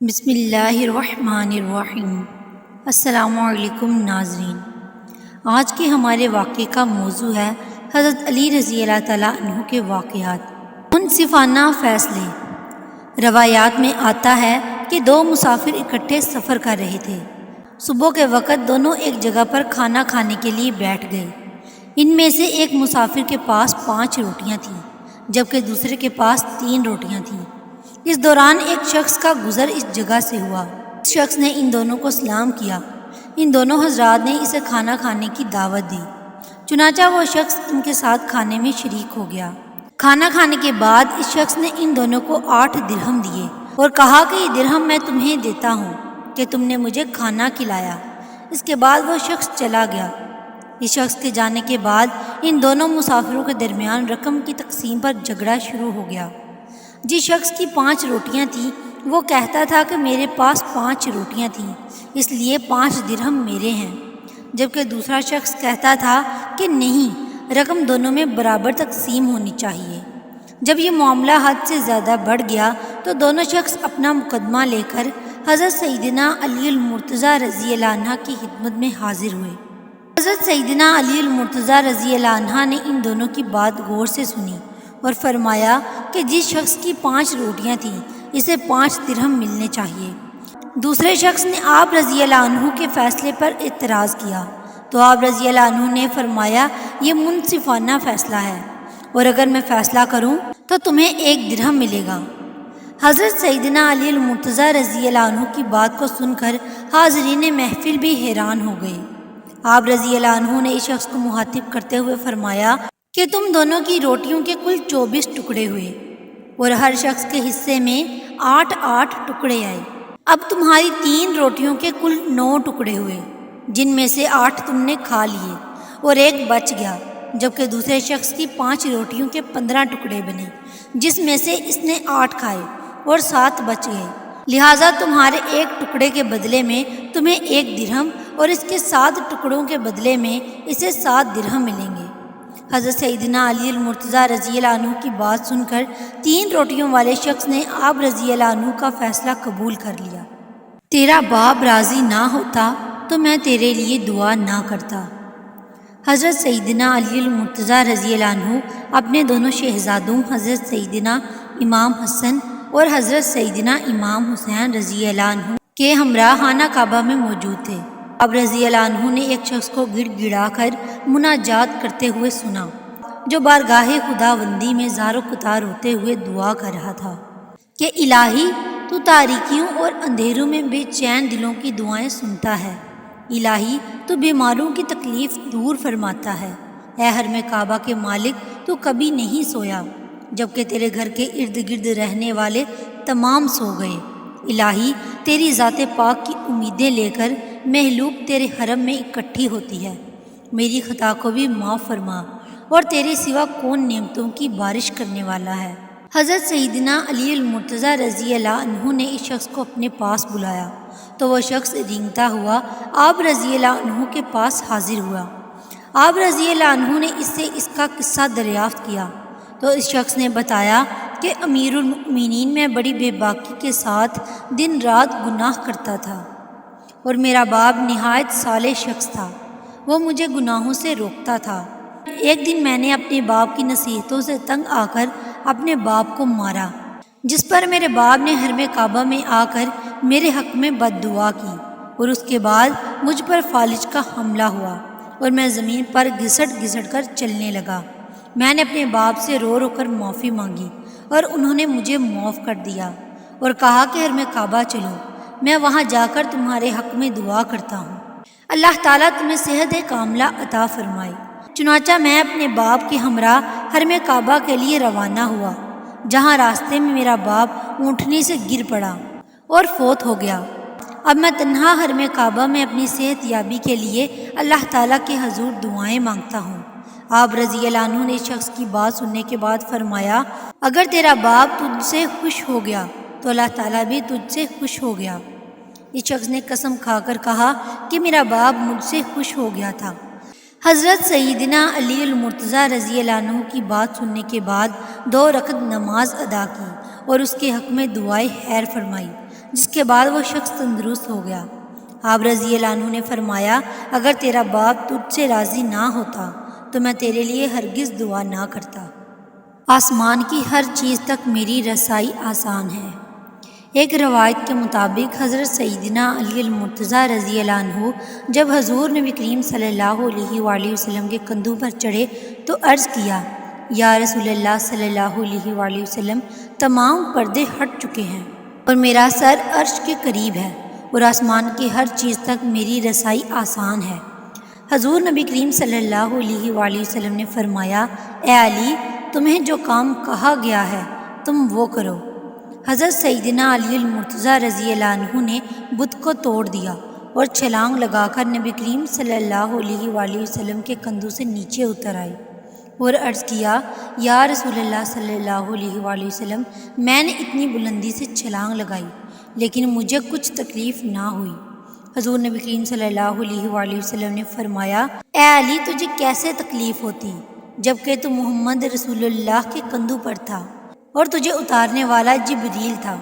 بسم اللہ الرحمن الرحیم۔ السلام علیکم ناظرین، آج کے ہمارے واقعے کا موضوع ہے حضرت علی رضی اللہ تعالیٰ عنہ کے واقعات، منصفانہ فیصلے۔ روایات میں آتا ہے کہ دو مسافر اکٹھے سفر کر رہے تھے۔ صبح کے وقت دونوں ایک جگہ پر کھانا کھانے کے لیے بیٹھ گئے۔ ان میں سے ایک مسافر کے پاس 5 روٹیاں تھیں جبکہ دوسرے کے پاس 3 روٹیاں تھیں۔ اس دوران ایک شخص کا گزر اس جگہ سے ہوا۔ اس شخص نے ان دونوں کو سلام کیا۔ ان دونوں حضرات نے اسے کھانا کھانے کی دعوت دی، چنانچہ وہ شخص ان کے ساتھ کھانے میں شریک ہو گیا۔ کھانا کھانے کے بعد اس شخص نے ان دونوں کو 8 درہم دیے اور کہا کہ یہ درہم میں تمہیں دیتا ہوں کہ تم نے مجھے کھانا کھلایا۔ اس کے بعد وہ شخص چلا گیا۔ اس شخص کے جانے کے بعد ان دونوں مسافروں کے درمیان رقم کی تقسیم پر جھگڑا شروع ہو گیا۔ جس شخص کی 5 روٹیاں تھیں وہ کہتا تھا کہ میرے پاس 5 روٹیاں تھیں اس لیے 5 درہم میرے ہیں، جبکہ دوسرا شخص کہتا تھا کہ نہیں، رقم دونوں میں برابر تقسیم ہونی چاہیے۔ جب یہ معاملہ حد سے زیادہ بڑھ گیا تو دونوں شخص اپنا مقدمہ لے کر حضرت سیدنا علی المرتضیٰ رضی اللہ عنہ کی خدمت میں حاضر ہوئے۔ حضرت سیدنا علی المرتضیٰ رضی اللہ عنہ نے ان دونوں کی بات غور سے سنی اور فرمایا کہ جس شخص کی 5 روٹیاں تھیں اسے 5 درہم ملنے چاہیے۔ دوسرے شخص نے آپ رضی اللہ عنہ کے فیصلے پر اعتراض کیا تو آپ رضی اللہ عنہ نے فرمایا یہ منصفانہ فیصلہ ہے اور اگر میں فیصلہ کروں تو تمہیں 1 درہم ملے گا۔ حضرت سیدنا علی المرتضیٰ رضی اللہ عنہ کی بات کو سن کر حاضرین محفل بھی حیران ہو گئے۔ آپ رضی اللہ عنہ نے اس شخص کو مخاطب کرتے ہوئے فرمایا کہ تم دونوں کی روٹیوں کے کل 24 ٹکڑے ہوئے اور ہر شخص کے حصے میں 8 ٹکڑے آئے۔ اب تمہاری 3 روٹیوں کے کل 9 ٹکڑے ہوئے، جن میں سے 8 تم نے کھا لیے اور 1 بچ گیا، جبکہ دوسرے شخص کی 5 روٹیوں کے 15 ٹکڑے بنے، جس میں سے اس نے 8 کھائے اور 7 بچ گئے۔ لہٰذا تمہارے 1 ٹکڑے کے بدلے میں تمہیں 1 درہم اور اس کے 7 ٹکڑوں کے بدلے میں اسے 7 درہم ملیں گے۔ حضرت سیدنا علی المرتضیٰ رضی اللہ عنہ کی بات سن کر 3 روٹیوں والے شخص نے آپ رضی اللہ عنہ کا فیصلہ قبول کر لیا۔ تیرا باپ راضی نہ ہوتا تو میں تیرے لیے دعا نہ کرتا۔ حضرت سیدنا علی المرتضیٰ رضی اللہ عنہ اپنے دونوں شہزادوں حضرت سیدنا امام حسن اور حضرت سیدنا امام حسین رضی اللہ عنہ کے ہمراہ خانہ کعبہ میں موجود تھے۔ اب رضی اللہ عنہ نے ایک شخص کو گڑ گڑا کر مناجات کرتے ہوئے سنا جو بارگاہ خداوندی میں زار و قطار ہوتے ہوئے دعا کر رہا تھا کہ الہی تو تاریکیوں اور اندھیروں میں بے چین دلوں کی دعائیں سنتا ہے، الہی تو بیماروں کی تکلیف دور فرماتا ہے، اے حرم کعبہ کے مالک تو کبھی نہیں سویا جبکہ تیرے گھر کے ارد گرد رہنے والے تمام سو گئے، الہی تیری ذات پاک کی امیدیں لے کر مخلوق تیرے حرم میں اکٹھی ہوتی ہے، میری خطا کو بھی معاف فرما، اور تیرے سوا کون نعمتوں کی بارش کرنے والا ہے۔ حضرت سیدنا علی المرتضیٰ رضی اللہ عنہ نے اس شخص کو اپنے پاس بلایا تو وہ شخص رینگتا ہوا آپ رضی اللہ عنہ کے پاس حاضر ہوا۔ آپ رضی اللہ عنہ نے اس سے اس کا قصہ دریافت کیا تو اس شخص نے بتایا کہ امیر المؤمنین میں بڑی بے باکی کے ساتھ دن رات گناہ کرتا تھا اور میرا باپ نہایت صالح شخص تھا، وہ مجھے گناہوں سے روکتا تھا۔ ایک دن میں نے اپنے باپ کی نصیحتوں سے تنگ آ کر اپنے باپ کو مارا، جس پر میرے باپ نے حرم کعبہ میں آ کر میرے حق میں بد دعا کی اور اس کے بعد مجھ پر فالج کا حملہ ہوا اور میں زمین پر گھسٹ گھسٹ کر چلنے لگا۔ میں نے اپنے باپ سے رو رو کر معافی مانگی اور انہوں نے مجھے معاف کر دیا اور کہا کہ حرم کعبہ چلو، میں وہاں جا کر تمہارے حق میں دعا کرتا ہوں، اللہ تعالیٰ تمہیں صحت کاملہ عطا فرمائے۔ چنانچہ میں اپنے باپ کے ہمراہ حرم کعبہ کے لیے روانہ ہوا، جہاں راستے میں میرا باپ اونٹنی سے گر پڑا اور فوت ہو گیا۔ اب میں تنہا حرم کعبہ میں اپنی صحت یابی کے لیے اللہ تعالیٰ کے حضور دعائیں مانگتا ہوں۔ آپ رضی اللہ عنہ نے اس شخص کی بات سننے کے بعد فرمایا اگر تیرا باپ تجھ سے خوش ہو گیا تو اللہ تعالیٰ بھی تجھ سے خوش ہو گیا۔ اس شخص نے قسم کھا کر کہا کہ میرا باپ مجھ سے خوش ہو گیا تھا۔ حضرت سیدنا علی المرتضیٰ رضی اللہ عنہ کی بات سننے کے بعد 2 رکعت نماز ادا کی اور اس کے حق میں دعائے خیر فرمائی، جس کے بعد وہ شخص تندرست ہو گیا۔ آپ رضی اللہ عنہ نے فرمایا اگر تیرا باپ تجھ سے راضی نہ ہوتا تو میں تیرے لیے ہرگز دعا نہ کرتا۔ آسمان کی ہر چیز تک میری رسائی آسان ہے۔ ایک روایت کے مطابق حضرت سیدنا علی المرتضیٰ رضی اللہ عنہ جب حضور نبی کریم صلی اللہ علیہ وآلہ وسلم کے کندھوں پر چڑھے تو عرض کیا یا رسول اللہ صلی اللہ علیہ وآلہ وسلم، تمام پردے ہٹ چکے ہیں اور میرا سر عرش کے قریب ہے اور آسمان کی ہر چیز تک میری رسائی آسان ہے۔ حضور نبی کریم صلی اللہ علیہ وآلہ وسلم نے فرمایا اے علی، تمہیں جو کام کہا گیا ہے تم وہ کرو۔ حضرت سیدنا علی المرتضیٰ رضی اللہ عنہ نے بت کو توڑ دیا اور چھلانگ لگا کر نبی کریم صلی اللہ علیہ وآلہ وسلم کے کندھوں سے نیچے اتر آئے اور عرض کیا یا رسول اللہ صلی اللہ علیہ وآلہ وسلم، میں نے اتنی بلندی سے چھلانگ لگائی لیکن مجھے کچھ تکلیف نہ ہوئی۔ حضور نبی کریم صلی اللہ علیہ وآلہ وسلم نے فرمایا اے علی، تجھے کیسے تکلیف ہوتی جبکہ تو محمد رسول اللہ کے کندھوں پر تھا اور تجھے اتارنے والا جبریل تھا۔